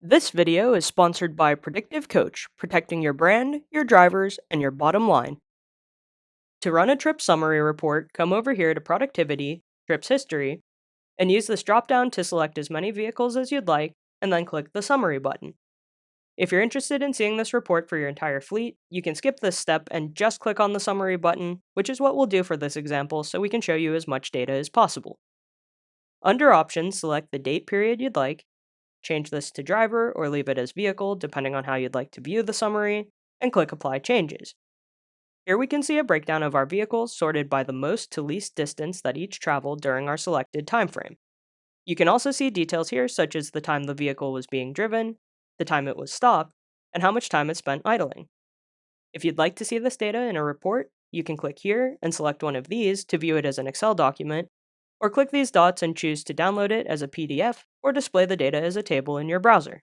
This video is sponsored by Predictive Coach, protecting your brand, your drivers, and your bottom line. To run a trip summary report, come over here to Productivity, Trips History, and use this drop-down to select as many vehicles as you'd like, and then click the Summary button. If you're interested in seeing this report for your entire fleet, you can skip this step and just click on the Summary button, which is what we'll do for this example so we can show you as much data as possible. Under Options, select the date period you'd like, change this to driver or leave it as vehicle depending on how you'd like to view the summary, and click Apply Changes. Here we can see a breakdown of our vehicles sorted by the most to least distance that each traveled during our selected time frame. You can also see details here such as the time the vehicle was being driven, the time it was stopped, and how much time it spent idling. If you'd like to see this data in a report, you can click here and select one of these to view it as an Excel document, or click these dots and choose to download it as a PDF or display the data as a table in your browser.